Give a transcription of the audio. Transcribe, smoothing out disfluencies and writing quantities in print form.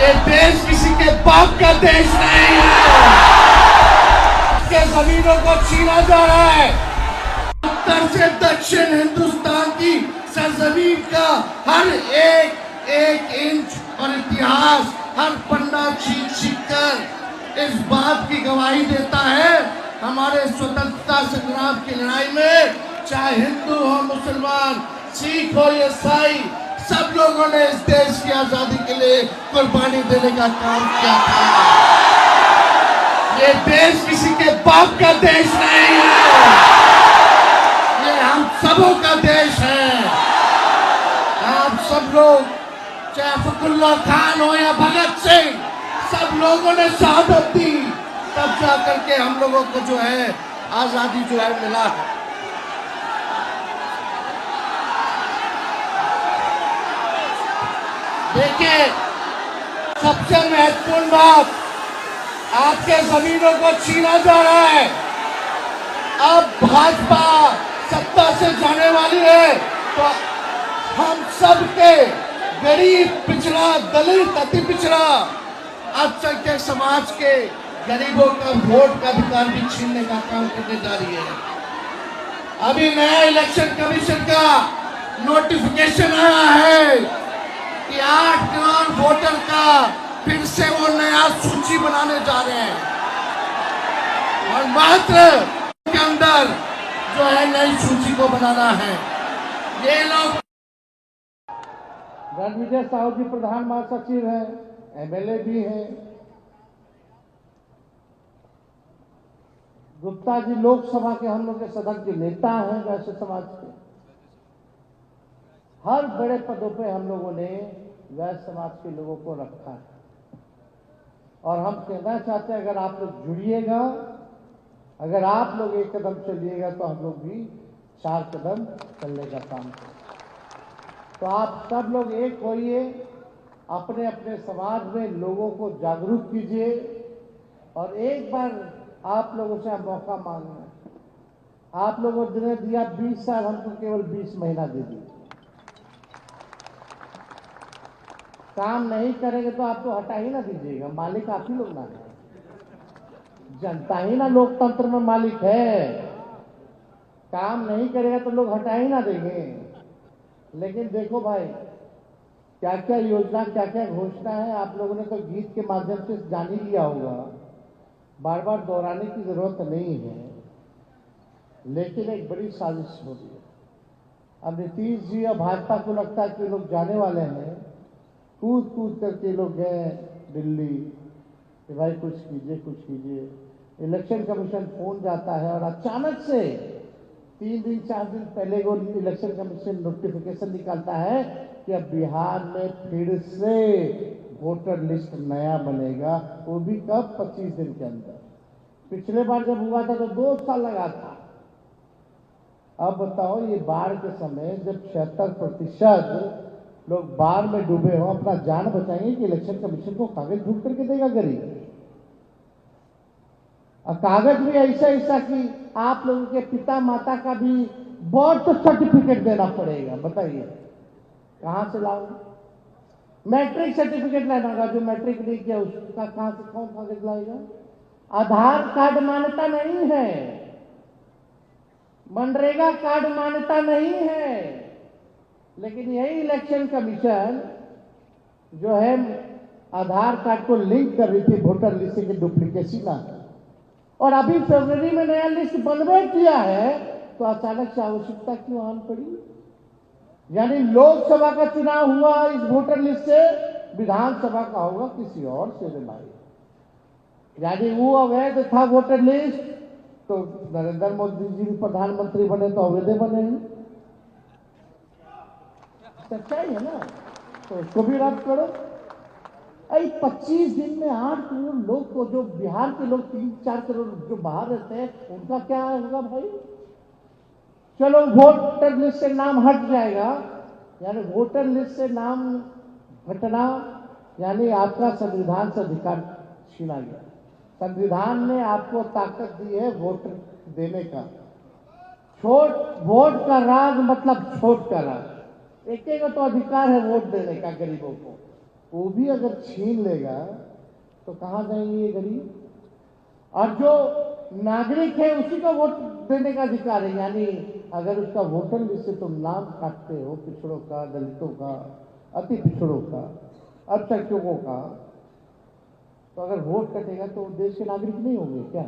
ये देश किसी के बाप का देश नहीं है। के जमीनों को छीना जा रहा है। उत्तर से दक्षिण हिंदुस्तान की सरजमीन का हर एक इंच और इतिहास, हर पन्ना छीन कर इस बात की गवाही देता है, हमारे स्वतंत्रता संग्राम की लड़ाई में चाहे हिंदू हो, मुसलमान, सिख हो, ईसाई, सब लोगों ने इस देश की आजादी के लिए कुर्बानी देने का काम किया था। ये देश किसी के बाप का देश नहीं है, ये हम सबों का देश है। आप सब लोग, चाहे फखरुल्लाह खान हो या भगत सिंह, सब लोगों ने शहादत दी, तब जा करके हम लोगों को जो है आजादी जो है मिला है। देखिए, सबसे महत्वपूर्ण बात, आपके जमीनों को छीना जा रहा है। अब भाजपा सत्ता से जाने वाली है तो हम सब के गरीब, पिछड़ा, दलित, अति पिछड़ा, अल्पसंख्यक समाज के गरीबों का वोट का अधिकार भी छीनने का काम करने जा रही है। अभी नया इलेक्शन कमीशन का नोटिफिकेशन आया है कि 8 करोड़ वोटर का फिर से वो नया सूची बनाने जा रहे हैं और मात्र के अंदर जो है नई सूची को बनाना है। ये लोग रणविजय साहू जी प्रधान महासचिव हैं, एमएलए भी हैं, गुप्ता जी लोकसभा के हम लोग के सदन के नेता हैं, वैश्य समाज के हर बड़े पदों पे हम लोगों ने वैश्य समाज के लोगों को रखा है। और हम कहना चाहते हैं, अगर आप लोग जुड़िएगा, अगर आप लोग एक कदम चलिएगा तो हम लोग भी 4 कदम चलने का काम करें। तो आप सब लोग एक होइए, अपने अपने समाज में लोगों को जागरूक कीजिए और एक बार आप लोगों से मौका मांगना। आप लोगों ने दिया 20 साल, हमको केवल 20 महीना दे दिए। काम नहीं करेंगे तो आप तो हटा ही ना दीजिएगा, मालिक आप ही लोग ना है, जनता ही ना लोकतंत्र में मालिक है। काम नहीं करेगा तो लोग हटा ही ना देंगे। लेकिन देखो भाई, क्या क्या योजना, क्या क्या घोषणा है, आप लोगों ने तो गीत के माध्यम से जान ही लिया होगा, बार बार दोहराने की जरूरत नहीं है। लेकिन एक बड़ी साजिश हो रही है। अब नीतीश जी और भाजपा को लगता है कि लोग जाने वाले हैं, कूद कूद करके लोग गए दिल्ली कि भाई कुछ कीजिए, कुछ कीजिए। इलेक्शन कमीशन फोन जाता है और अचानक से 3 दिन 4 दिन पहले वो इलेक्शन कमीशन नोटिफिकेशन निकालता है कि अब बिहार में फिर से वोटर लिस्ट नया बनेगा, वो भी कब? 25 दिन के अंदर। पिछले बार जब हुआ था तो 2 साल लगा था। अब बताओ, ये बाढ़ के समय जब 76% लोग बाढ़ में डूबे हो, अपना जान बचाएंगे कि इलेक्शन कमीशन को कागज ढूंढ करके देगा गरीब? और कागज भी ऐसा ऐसा कि आप लोगों के पिता माता का भी बर्थ सर्टिफिकेट देना पड़ेगा। बताइए कहां से लाओ? मैट्रिक सर्टिफिकेट लेना होगा, जो मैट्रिक नहीं किया उसका कहां से कौन कागज लाएगा? आधार कार्ड मान्यता नहीं है, मनरेगा कार्ड मान्यता नहीं है। लेकिन यही इलेक्शन कमीशन जो है आधार कार्ड को लिंक कर रही थी वोटर लिस्ट की डुप्लीकेसी ना, और अभी फरवरी में नया लिस्ट बनवे किया है तो अचानक से आवश्यकता क्यों आन पड़ी? यानी लोकसभा का चुनाव हुआ इस वोटर लिस्ट से, विधानसभा का होगा किसी और से भाई। यानी वो अवैध था वोटर लिस्ट, तो नरेंद्र मोदी जी भी प्रधानमंत्री बने तो अवैध बने हैं। सच्चाई है ना, तो उसको भी रद्द करो। 25 दिन में 8 करोड़ लोग को, जो बिहार के लोग 3-4 करोड़ जो बाहर रहते हैं, उनका क्या होगा भाई? चलो वोटर लिस्ट से नाम हट जाएगा, यानी वोटर लिस्ट से नाम हटना यानी आपका संविधान से अधिकार छीना गया। संविधान ने आपको ताकत दी है वोट देने का। वोट का राज मतलब छोट का राज। एक तो अधिकार है वोट देने का गरीबों को, वो भी अगर छीन लेगा तो कहां जाएंगे ये गरीब? और जो नागरिक है उसी को वोट देने का अधिकार है, यानी अगर उसका वोटर लिस्ट से तुम नाम काटते हो पिछड़ों का, दलितों का, अति पिछड़ों का, अल्पसंख्यकों का, तो अगर वोट कटेगा तो देश के नागरिक नहीं होंगे क्या?